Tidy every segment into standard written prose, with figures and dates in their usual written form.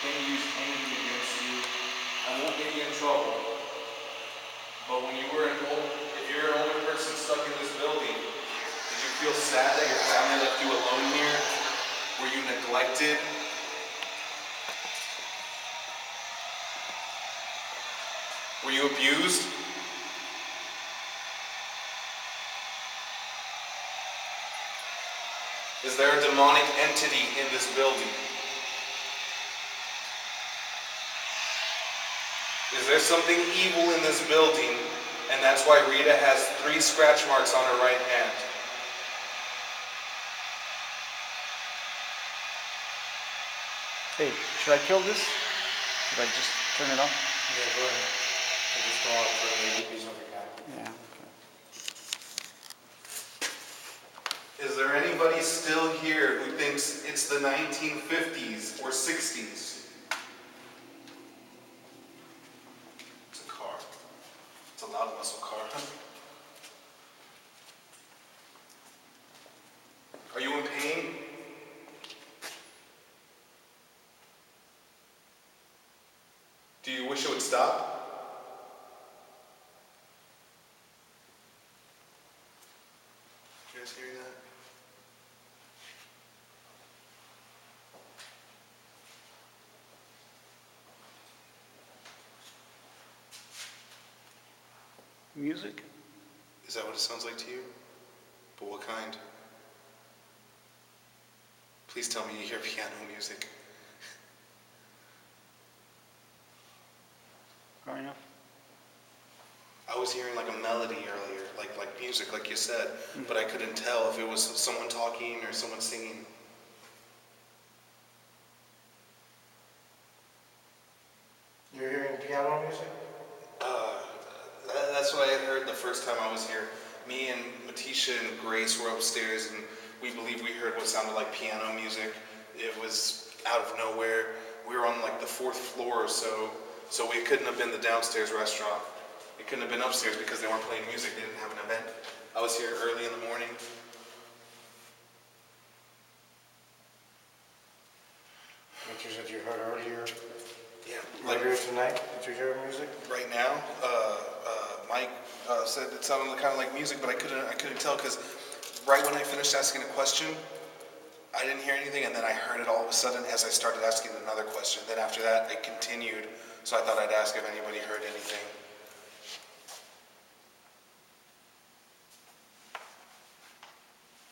can't use anything against you. I won't get you in trouble. But when you were if you're an older person stuck in this building, did you feel sad that your family left you alone here? Were you neglected? Were you abused? Is there a demonic entity in this building? Is there something evil in this building, and that's why Rita has 3 scratch marks on her right hand? Hey, should I kill this? Should I just turn it off? Yeah, go ahead. I'll just go out for a little piece of the guy. Yeah, okay. Is there anybody still here who thinks it's the 1950s or 60s? It's a car. It's a loud muscle car. Are you in pain? Do you wish it would stop? You guys hearing that? Music? Is that what it sounds like to you? But what kind? Please tell me you hear piano music. Far enough? I was hearing like a melody earlier, like music, like you said, but I couldn't tell if it was someone talking or someone singing. You're hearing piano music? That's what I had heard the first time I was here. Me and Matisha and Grace were upstairs, and we believe we heard what sounded like piano music. It was out of nowhere. We were on like the 4th floor or so it couldn't have been the downstairs restaurant. It couldn't have been upstairs because they weren't playing music. They didn't have an event. I was here early in the morning. What you said you heard earlier? Yeah. Earlier tonight? Did you hear music? Right now, Mike said it sounded kind of like music, but I couldn't tell because right when I finished asking a question, I didn't hear anything, and then I heard it all of a sudden as I started asking another question. Then after that, it continued, so I thought I'd ask if anybody heard anything.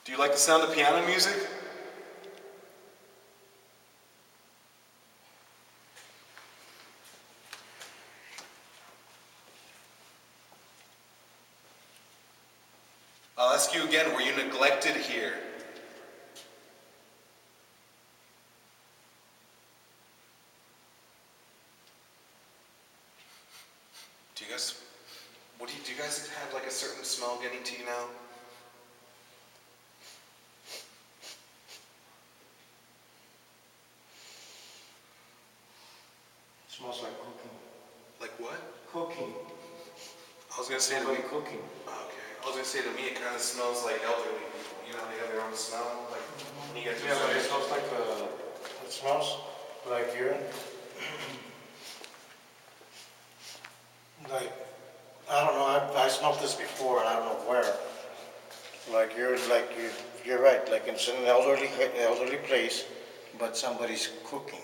Do you like the sound of piano music? I'll ask you again, were you neglected here? Do you guys have like a certain smell getting to you now? It smells like cooking. Like what? Cooking. I was gonna say to me, cooking. okay. I was gonna say to me, it kind of smells like elderly people. You know, they have their own smell. Like when you get to Yeah, but it smells like it smells like urine. Like, I don't know, I smelled this before and I don't know where. You're right, like it's in an elderly place, but somebody's cooking.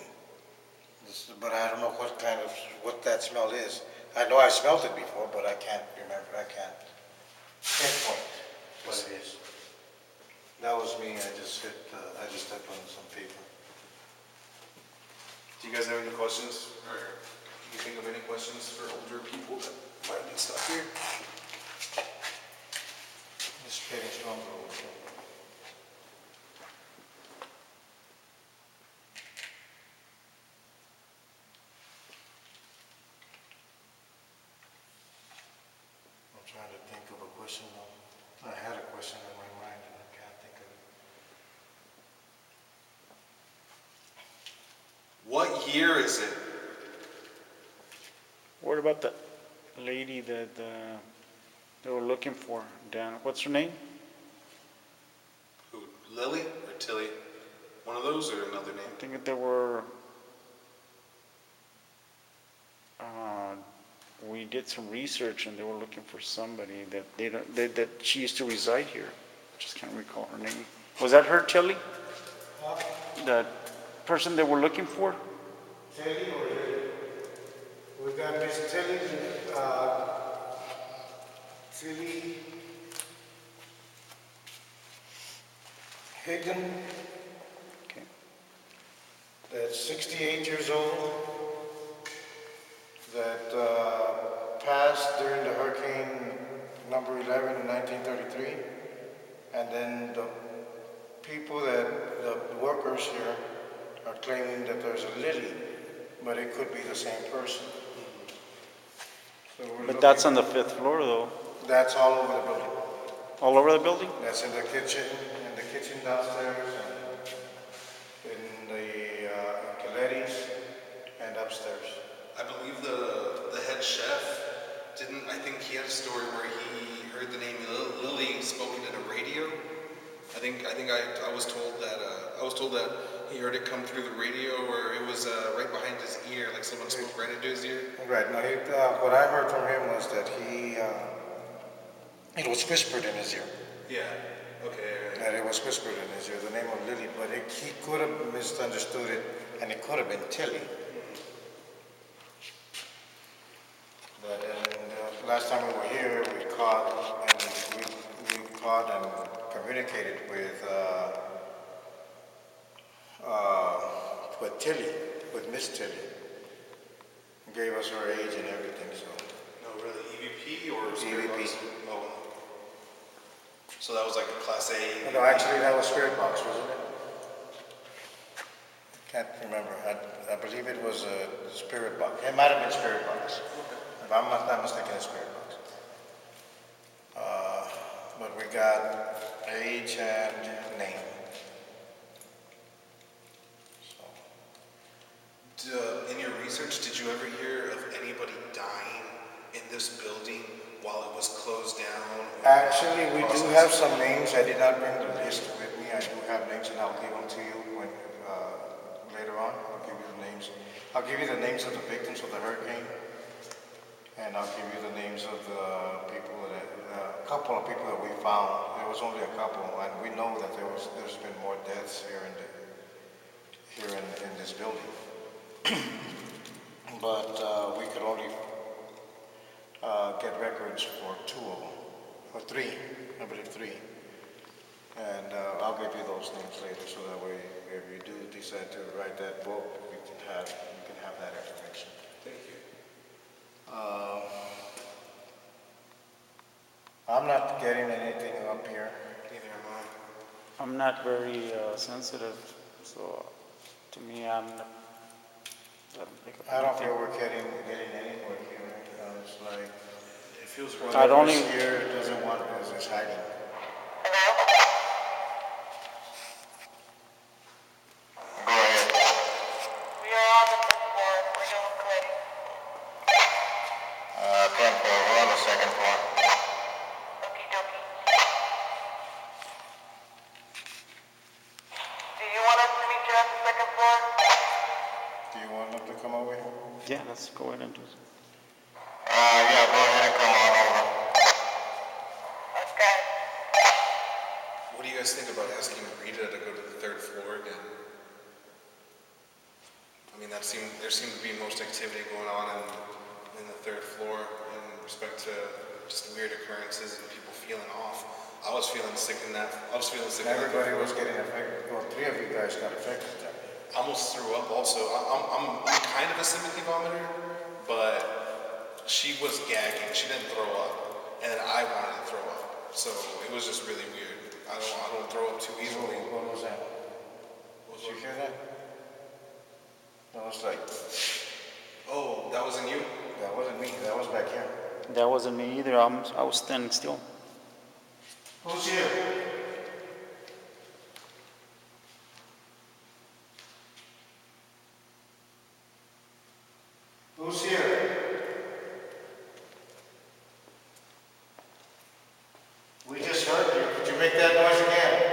But I don't know what that smell is. I know I smelled it before, but I can't remember, I can't pinpoint what it is. That was me, I just stepped on some paper. Do you guys have any questions? Or can you think of any questions for older people that might have been stuck here? Just getting stronger. I'm trying to think of a question. I had a question in my mind and I can't think of it. What year is it? What about the lady that they were looking for, Dan? What's her name? Who, Lily or Tilly? One of those or another name? I think that they were did some research and they were looking for somebody that they don't, that she used to reside here. Just can't recall her name. Was that her, Tilly? That person they were looking for? Tilly or we got Miss Tilly, Tilly Higgin, Okay. that's 68 years old, that passed during the hurricane number 11 in 1933. And then the people the workers here are claiming that there's a lily, but it could be the same person. So But that's on the 5th floor though. that's all over the building. All over the building? That's in the kitchen downstairs, and in the Coletti's, and upstairs. I believe the head chef I think he had a story where he heard the name Lily spoken in a radio. I was told that he heard it come through the radio, or it was right behind his ear, like someone spoke right into his ear. Right. No, what I heard from him was that it was whispered in his ear. Yeah. Okay. That it was whispered in his ear, the name of Lily, but he could have misunderstood it, and it could have been Tilly. But last time we were here, we caught and communicated with Tilly, with Miss Tilly. Gave us her age and everything, so. No, really, EVP or Spirit EVP. Box? Oh. So that was like a Class A. No, actually, that was Spirit Box, wasn't it? Can't remember. I believe it was a Spirit Box. It might have been Spirit Box. If I'm not mistaken, it's Spirit Box. But we got age and name. So. In your research, did you ever hear of anybody dying in this building while it was closed down? Actually, we do have some names. I did not bring the list with me. I do have names, and I'll give them to you later on. I'll give you the names. I'll give you the names of the victims of the hurricane, and I'll give you the names of the people a couple of people that we found. There was only a couple, and we know that there's been more deaths here in this building. But we could only get records for 2 of them, or 3, I believe 3. And I'll give you those names later, so that way, if you do decide to write that book, you can have that information. Thank you. I'm not getting anything up here. Neither am I. I'm not very sensitive, so to me, I don't pick up I don't anything. feel we're getting anywhere here. It's like It feels I'd only- whatever's here doesn't want us, is hiding. Go ahead. We are on the 5th floor. We're doing cleaning. 10th floor. We're on the 2nd floor. Okie dokie. Do you want us to meet you at the 2nd floor? Do you want them to come over here? Yeah, let's go ahead and do it. Yeah, go ahead and come on over. Okay. What do you guys think about asking Rita to go to the 3rd floor again? I mean, there seemed to be most activity going on in the 3rd floor in respect to just weird occurrences and people feeling off. I was feeling sick in that. Everybody was getting affected. Well, 3 of you guys got affected. I almost threw up also. I'm kind of a sympathy vomiter, but she was gagging. She didn't throw up, and then I wanted to throw up. So it was just really weird. I don't throw up too easily. What was that? Did you hear that? That was like, Oh, that wasn't you? that wasn't me. That was back here. That wasn't me either. I was standing still. Who's here? Who's here? We just heard you. Could you make that noise again?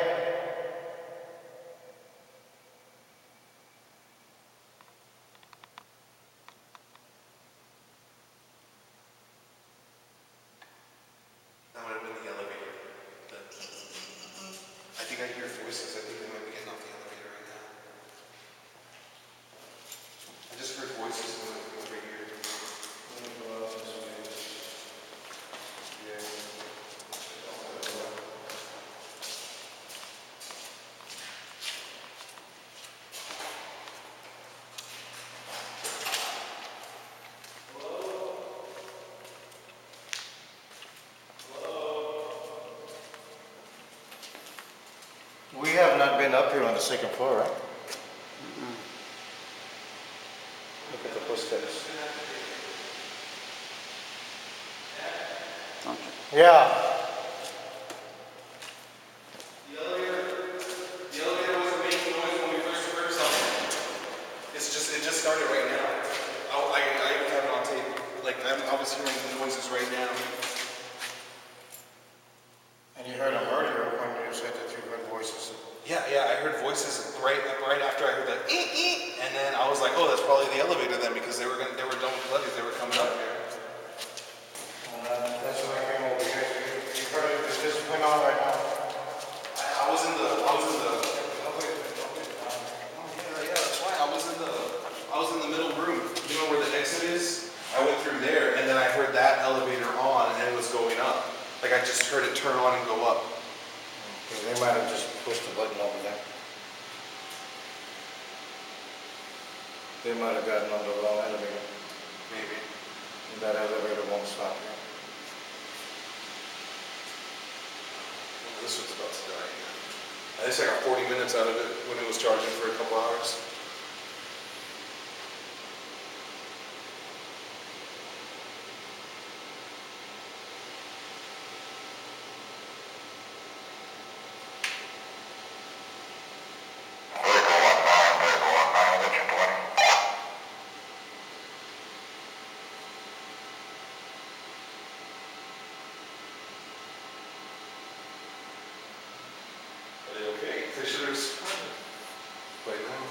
not been up here on the second floor, right? Look at the footsteps. Okay. Yeah. The elevator wasn't making noise when we first heard something. It just started right now. I even have it on tape. Like, I was hearing the noises right now. And you heard them earlier when you said that you heard voices. Yeah, I heard voices right after I heard that, and then I was like, oh, that's probably the elevator then, because they were done with Bloodies, they were coming up here. That's when I came over here. You heard it, this went on right now. I was in the, yeah, that's why, I was in the middle room, you know where the exit is? I went through there, and then I heard that elevator on, and it was going up. Like, I just heard it turn on and go up. Okay, they might have just pushed the button over there. They might have gotten on the wrong elevator. Maybe. And that elevator won't stop here. Well, this one's about to die. At least I got 40 minutes out of it when it was charging for a couple hours. Are they okay? Fisher's right now.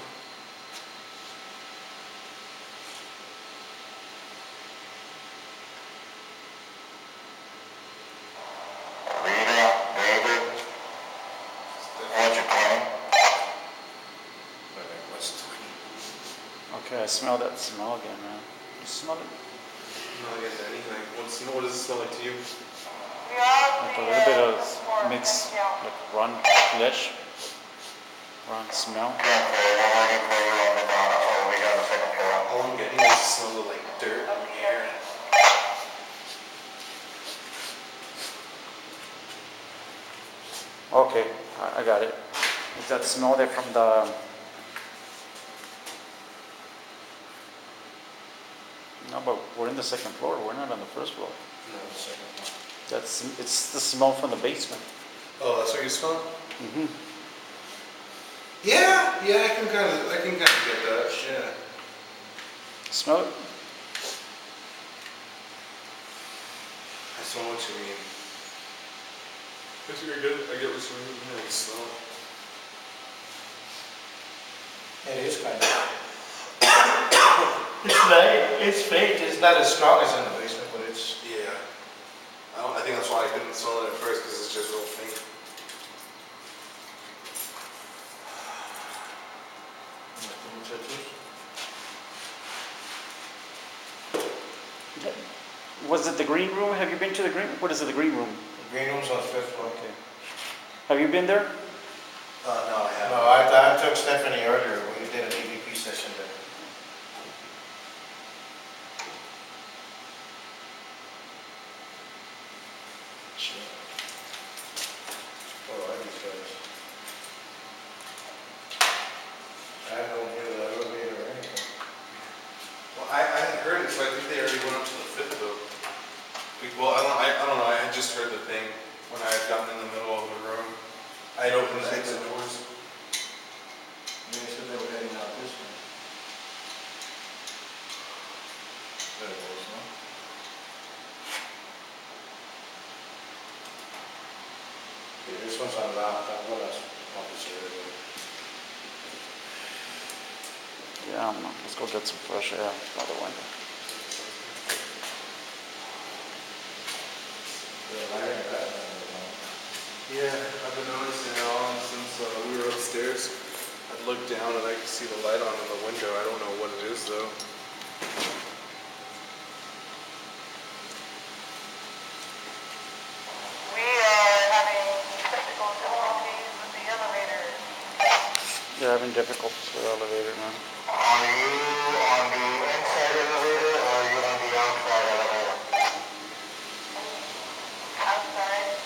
Rita, David, what's your claim? What's the Okay, I smell that smell again, man. You smell it? not getting anything. What does it smell like to you? We are Like a the, little bit of report. mixed, Thank you. like run flesh, run smell. Okay, we're waiting for you on the ground, so we got a second floor. All I'm getting is the smell of like dirt and air. Okay, I got it. Is that smell there from the... No, but we're in the second floor. We're not on the first floor. No, the second one. It's the smell from the basement. Oh, that's what you smell? Mm-hmm. Yeah, I can kind of get that. Yeah. Smell it? I smell what you mean. I get what you mean. Yeah, I smell it. It is kind of. It's light, it's faint, it's not as strong as in the basement, but it's. Yeah. I think that's why I couldn't smell it at first, because it's just real faint. Was it the green room? Have you been to the green? What is it, the green room? The green room's on the fifth floor. Okay. Have you been there? No, I haven't. No, I took Stephanie earlier, we did an EVP session there. Oh, I these guys. I don't hear the elevator or anything. Well, I hadn't heard it, so I think they already went up to the fifth though. Well, I don't know. I had just heard the thing when I had gotten in the middle of the room. I had opened the exit doors. They said they were heading out this way. There it goes, no? Okay, this one's unlocked, that one is obviously there. Yeah, I don't know. Let's go get some fresh air by the window. Yeah, I've been noticing it on since we were upstairs. I'd look down and I could see the light on in the window. I don't know what it is though. We are having technical difficulties with the elevator. They're having difficulties with the elevator, man. Are you on the inside elevator or are you on the outside elevator? Outside.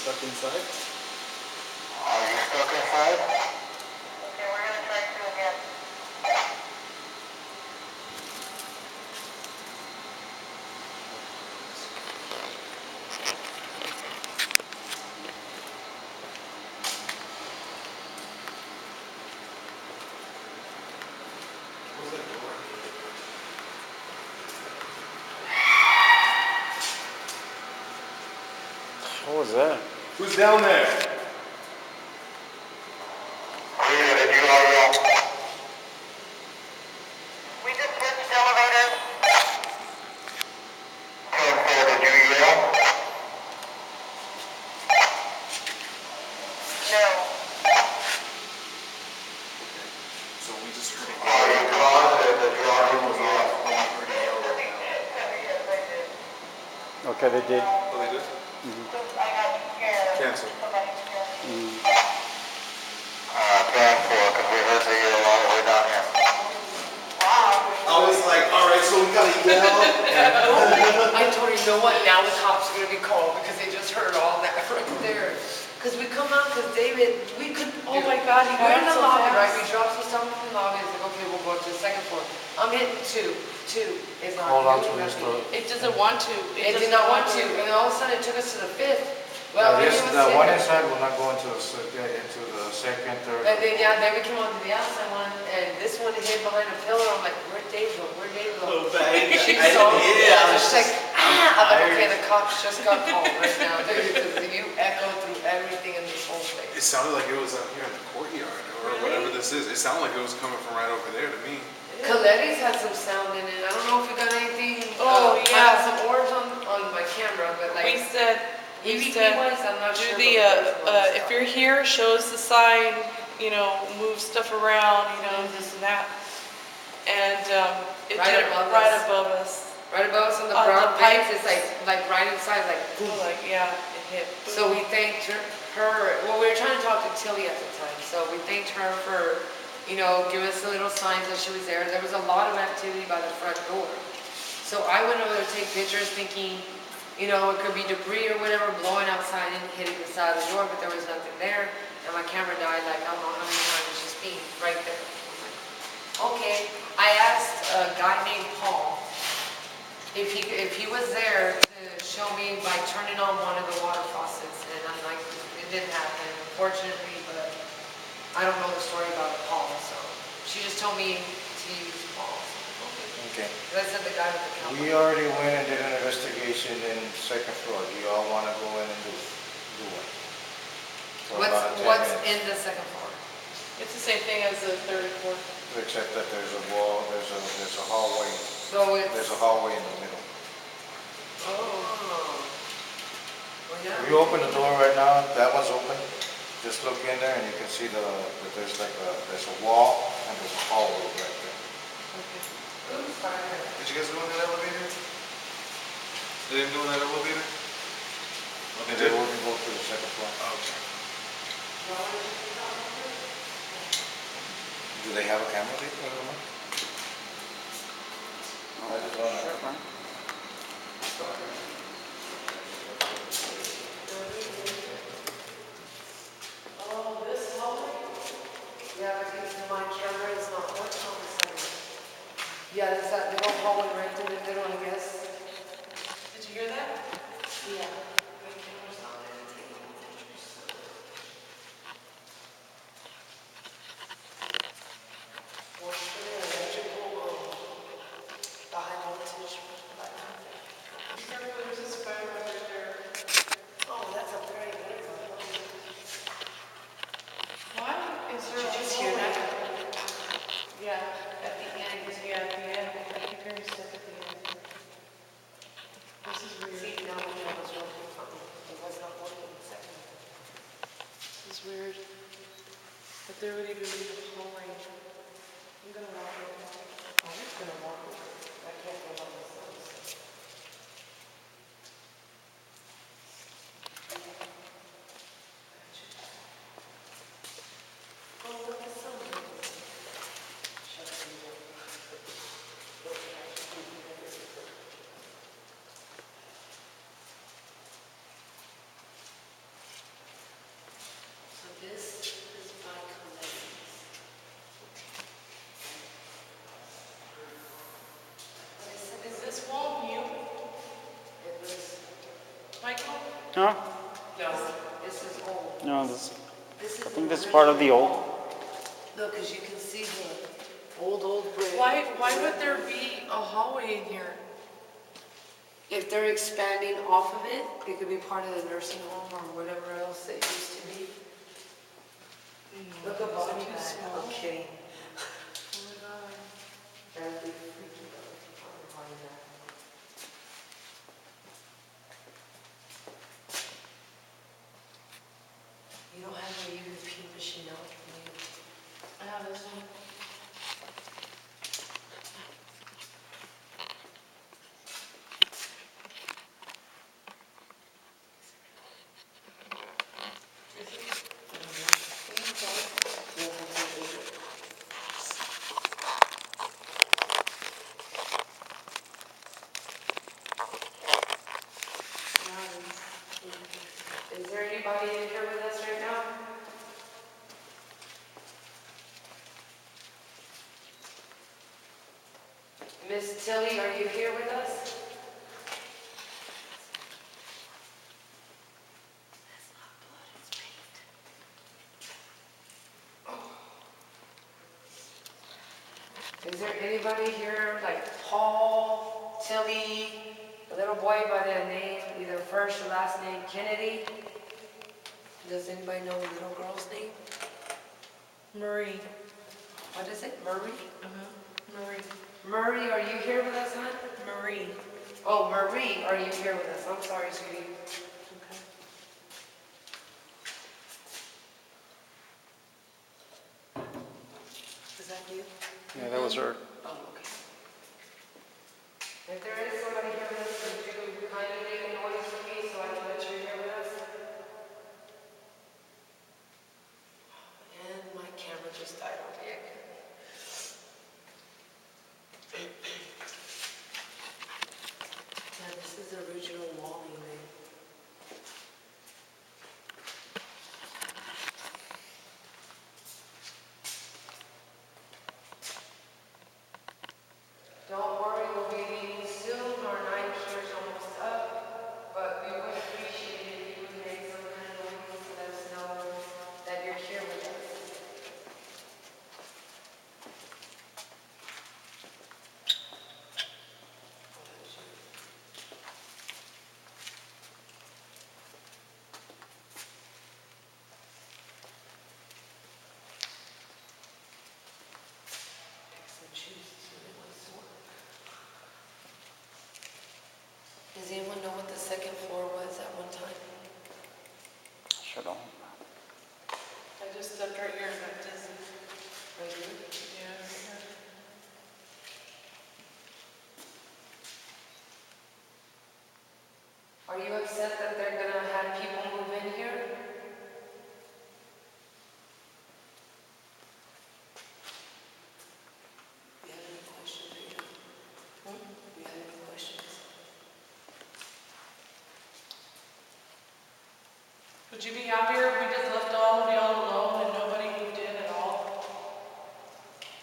stuck inside? Are you stuck inside? Okay, we're gonna try 2 again. What was that? Who's down there? Did you all We just switched elevators. did you yell? No. So we just heard a Are you yell. positive that you all was off? We heard a yell right now. Yes, I did. Okay, they did. Oh, they did? I got scared. Cancel. Somebody scared me. Plan 4, because we heard the yell all the way down here. I was like, all right, so we gotta yell. I told her, you know what, now the cops are gonna be called because they just heard all that right there. Cause we come out, cause David, we could, oh my God, he we're in the lobby, right? We dropped some stuff in the lobby, it's like, okay, we'll go to the 2nd floor. I'm hitting 2 is not Hold on to doing this nothing. door. It doesn't want to. It did not want to, and all of a sudden it took us to the 5th. Well, we This, was the sitting one there. inside will not go into the second, third. And then, yeah, then we came onto the outside one, and this one hid behind a pillar, I'm like, where'd Dave go, where'd Dave go? Oh, bang. She I saw didn't me, hear it. I and was she's like, just- ah! I'm like, okay, the cops just got called right now, dude, because you echo through everything in this whole place. It sounded like it was out here in the courtyard or whatever this is. It sounded like it was coming from right over there to me. Coletti's had some sound in it, I don't know if you got anything. Oh, I yeah. have some orbs on my camera, but We like, said, EVP wise, I'm not do sure. the, if you're here, show us the sign, you know, move stuff around, you know, this and that. And, it Right did it above right us. above us. Right above us on the On the brown pipe. base, it's like right inside, like boom. Like, yeah, it hit. So we thanked her, well, we were trying to talk to Tilly at the time, so we thanked her for, you know, giving us the little signs that she was there. There was a lot of activity by the front door. So I went over there to take pictures thinking, you know, it could be debris or whatever blowing outside and hitting the side of the door, but there was nothing there. And my camera died like, I don't know how many times, it's just being right there. I'm like, okay, I asked a guy named Paul if he was there to show me by turning on one of the water faucets, and I'm like, it didn't happen, unfortunately, but I don't know the story about Paul, so she just told me to use Paul. Okay. I said the guy with the camera. We already went and did an investigation in 2nd floor. Do you all want to go in and do it? For about 10 What's minutes. in the 2nd floor? It's the same thing as the 3rd and 4th. Except that there's a wall, there's a hallway, So it's. there's a hallway in the middle. Oh. Well, yeah. If you open the door right now, that one's open. Just look in there and you can see that there's there's a wall and there's a hallway right there. Did you guys go in that elevator? They didn't go in that elevator? Okay, they wouldn't go to the 2nd floor. Okay. Do they have a camera there? I just wanna- Oh, this hallway? Yeah, because my camera is not working on this side. Yeah, there's that little hallway right in the middle, I guess. Did you hear that? Yeah. Well, sure, electrical, high voltage, like that. There's this fire right there. Oh, that's a very good one. Why is there Did you a just hear hallway? that? Yeah, at the end, yeah, at the end, I keep hearing stuff at the end. This is See, weird, now the camera's working fine. It was not working a second. this is weird. But there would even be a hallway. I'm gonna walk over. I'm just gonna walk over. I can't go on this side. Oh, look at something. Shut the door. No? No, this is old. No, this, This is I think the this is part of the original old. wall. Look, as you can see the old brick. Why would there be a hallway in here? If they're expanding off of it, it could be part of the nursing home or whatever else it used to be. Look above Is it too that. small? I'm kidding. Oh my God. That'd be freaky though. I'm behind that. You don't have a UV machine out, do you? I have this one. Is there anybody in here with us right now? Miss Tilly, are you here with us? Is there anybody here like Paul, Tilly, a little boy by the name, either first or last name Kennedy? Does anybody know the little girl's name? Marie. What is it, Murray? Marie. Murray, are you here with us, hon? Marie. Oh, Marie, are you here with us? I'm sorry, sweetie. Okay. Is that you? Yeah, that was her. Oh, okay. If there is somebody here with us, would you kindly make a noise for me so I can let you here with us? And my camera just died on me again. Yeah, this is the original walling, man. Don't worry, we'll be leaving soon. Our night here's almost up, but we would appreciate it if you would make some kind of noise to let us know that you're here with us. Picks and chooses when it wants to work. Does anyone know what the second floor was at one time? Shut on. I just stepped right here and got dizzy. Right here? Yeah, right here. Are you upset that they're gonna have people move in here? You have any questions, Rita? You have any questions? Would you be happier if we just left all of y'all alone and nobody moved in at all?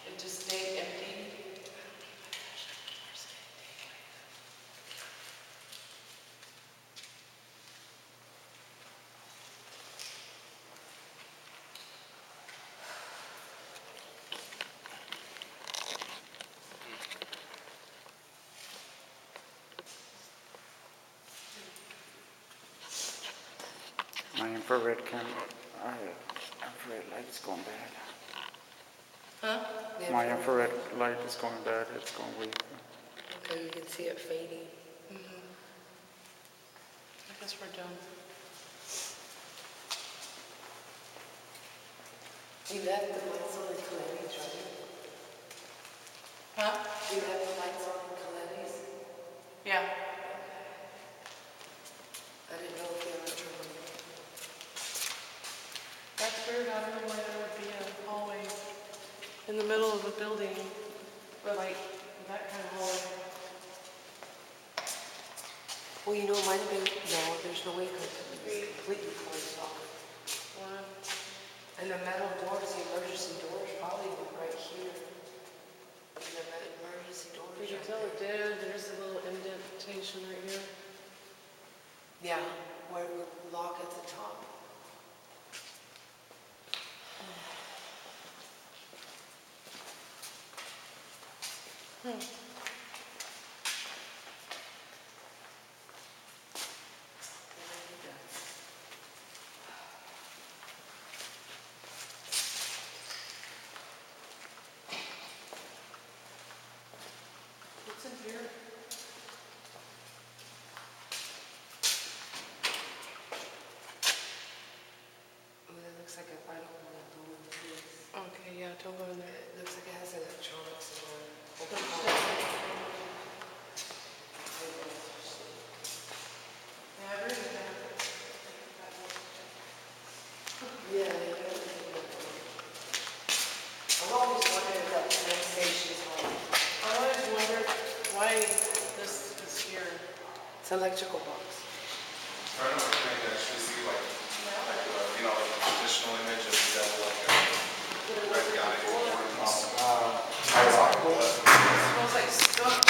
It just stayed empty? My infrared camera, infrared light is going bad. Huh? My infrared light is going bad, it's going weak. Okay, you can see it fading. I guess we're done. You left the lights on in Coletti's, right? Huh? You left the lights on in Coletti's? Yeah. I didn't know if they were turning. That's weird. I don't know why there would be a hallway in the middle of a building, but like that kind of hallway. Well, you know, it might have been, no, there's no way it could have been completely closed off. Or, And the metal doors, the emergency doors probably went right here. And the emergency doors. you can right tell there. it did. There's a little indentation right here. Yeah, where it would lock at the top. What's in here? Oh, that looks like I don't want to go into this. Okay, yeah, don't go in there. It looks like it has electronics in it. Yeah, I really have. Yeah, I've always wondered if that train station's on. I always wondered why this is here. It's an electrical box. I don't know if you can actually see like like a traditional image of the devil, like a red guy. It smells like skunk.